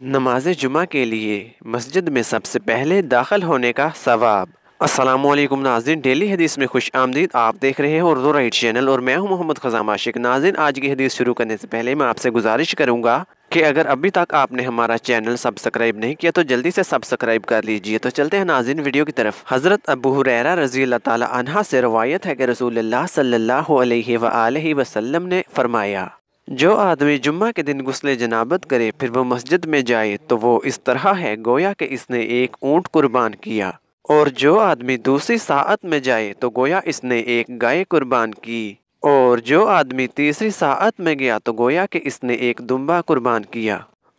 नमाज जुमा के लिए मस्जिद में सबसे पहले दाखिल होने का सवाब। अस्सलामुअलैकुम नाज़रीन, डेली हदीस में खुश आमदीद। आप देख रहे हैं उर्दू राइट चैनल और मैं हूं मोहम्मद ख़ज़ाम आशिक। नाज़रीन, आज की हदीस शुरू करने से पहले मैं आपसे गुजारिश करूंगा कि अगर अभी तक आपने हमारा चैनल सब्सक्राइब नहीं किया तो जल्दी से सब्सक्राइब कर लीजिए। तो चलते हैं नाज़रीन वीडियो की तरफ। हज़रत अबू हुरैरा रज़ी अल्लाह ताला अन्हा से रवायत है कि रसूलुल्लाह सल्लल्लाहु अलैहि वसल्लम ने फरमाया, जो आदमी जुम्मा के दिन गुस्ले जनाबत करे फिर वो मस्जिद में जाए तो वो इस तरह है गोया कि इसने एक ऊँट कुर्बान किया, और जो आदमी दूसरी साअत में जाए तो गोया इसने एक गाय कुर्बान की, और जो आदमी तीसरी साअत में गया तो गोया कि इसने एक दुम्बा कुर्बान किया,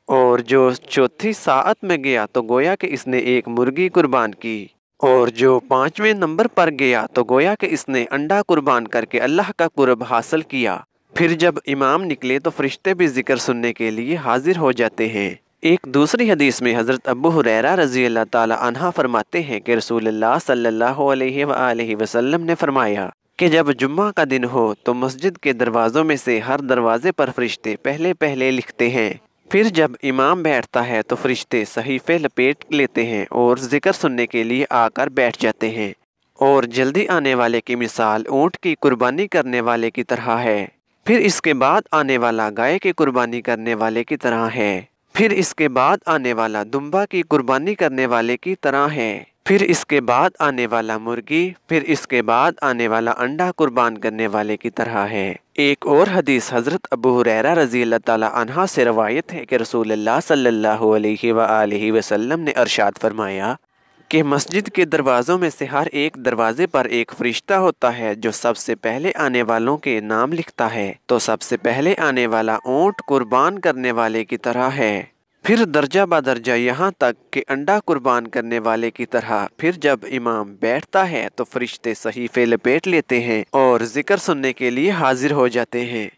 और जो चौथी साअत में गया तो गोया कि इसने एक मुर्गी कुर्बान की, और जो पाँचवें नंबर पर गया तो गोया कि इसने अंडा कुर्बान करके अल्लाह का कुर्ब हासिल किया। फिर जब इमाम निकले तो फरिश्ते भी जिक्र सुनने के लिए हाजिर हो जाते हैं। एक दूसरी हदीस में हज़रत अबू हुरैरा रज़ी अल्लाह ताला अन्हा फरमाते हैं कि रसूलुल्लाह सल्लल्लाहु अलैहि वसल्लम ने फरमाया कि जब जुम्मा का दिन हो तो मस्जिद के दरवाज़ों में से हर दरवाजे पर फरिश्ते पहले पहले लिखते हैं। फिर जब इमाम बैठता है तो फरिश्ते सहीफ़े लपेट लेते हैं और जिक्र सुनने के लिए आकर बैठ जाते हैं। और जल्दी आने वाले की मिसाल ऊँट की कुर्बानी करने वाले की तरह है। फिर इसके बाद आने वाला गाय की कुर्बानी करने वाले की तरह है। फिर इसके बाद आने वाला दुम्बा की कुर्बानी करने वाले की तरह है। फिर इसके बाद आने वाला मुर्गी, फिर इसके बाद आने वाला अंडा कुर्बान करने वाले की तरह है। एक और हदीस हज़रत अबू हुरैरा रज़ी अल्लाह ताला अन्हा से रवायत है कि रसूलुल्लाह सल्लल्लाहु अलैहि वसल्लम ने इरशाद फरमाया कि मस्जिद के दरवाज़ों में से हर एक दरवाजे पर एक फरिश्ता होता है जो सबसे पहले आने वालों के नाम लिखता है। तो सबसे पहले आने वाला ऊँट कुर्बान करने वाले की तरह है, फिर दर्जा बदर्जा यहाँ तक कि अंडा कुर्बान करने वाले की तरह। फिर जब इमाम बैठता है तो फरिश्ते सहीफ़े लपेट लेते हैं और जिक्र सुनने के लिए हाजिर हो जाते हैं।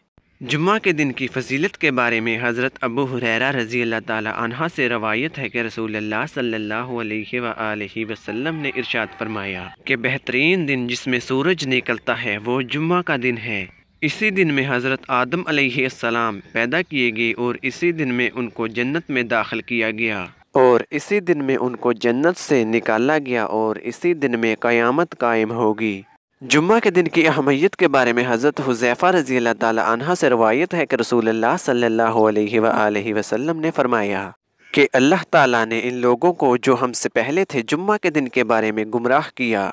जुम्मा के दिन की फजीलत के बारे में हज़रत अबू हुरैरा रज़ी अल्लाह ताला अन्हा से रवायत है कि रसूलुल्लाह सल्लल्लाहु अलैहि वसल्लम ने इरशाद फरमाया कि बेहतरीन दिन जिसमें सूरज निकलता है वो जुम्मा का दिन है। इसी दिन में हज़रत आदम अलैहिस्सलाम पैदा किए गए और इसी दिन में उनको जन्नत में दाखिल किया गया, और इसी दिन में उनको जन्नत से निकाला गया, और इसी दिन में क़यामत कायम होगी। जुम्मा के दिन की अहमियत के बारे में हज़रत हुज़ैफ़ा रज़ी अल्लाह ताला अन्हा से रवायत है कि रसूलुल्लाह सल्लल्लाहु अलैहि वसल्लम ने फरमाया कि अल्लाह ताला ने इन लोगों को जो हमसे पहले थे जुम्मा के दिन के बारे में गुमराह किया,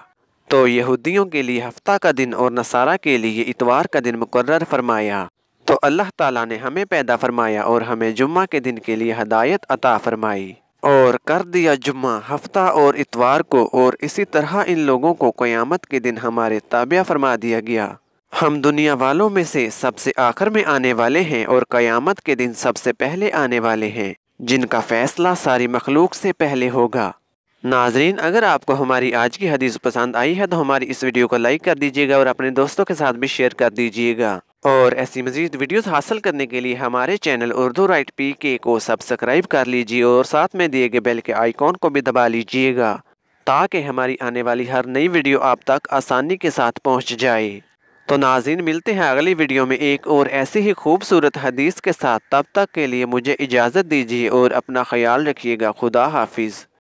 तो यहूदियों के लिए हफ्ता का दिन और नसारा के लिए इतवार का दिन मुकर्रर फरमाया। तो अल्लाह ताला ने हमें पैदा फरमाया और हमें जुम्मा के दिन के लिए हदायत अता फरमाई और कर दिया जुम्मा हफ्ता और इतवार को, और इसी तरह इन लोगों को क़यामत के दिन हमारे ताबिया फरमा दिया गया। हम दुनिया वालों में से सबसे आखिर में आने वाले हैं और क़यामत के दिन सबसे पहले आने वाले हैं, जिनका फ़ैसला सारी मखलूक से पहले होगा। नाजरीन, अगर आपको हमारी आज की हदीस पसंद आई है तो हमारी इस वीडियो को लाइक कर दीजिएगा और अपने दोस्तों के साथ भी शेयर कर दीजिएगा, और ऐसी मज़ीद वीडियोस हासिल करने के लिए हमारे चैनल उर्दू राइट PK को सब्सक्राइब कर लीजिए और साथ में दिए गए बेल के आइकॉन को भी दबा लीजिएगा ताकि हमारी आने वाली हर नई वीडियो आप तक आसानी के साथ पहुंच जाए। तो नाज़रीन, मिलते हैं अगली वीडियो में एक और ऐसी ही खूबसूरत हदीस के साथ। तब तक के लिए मुझे इजाज़त दीजिए और अपना ख्याल रखिएगा। खुदा हाफिज़।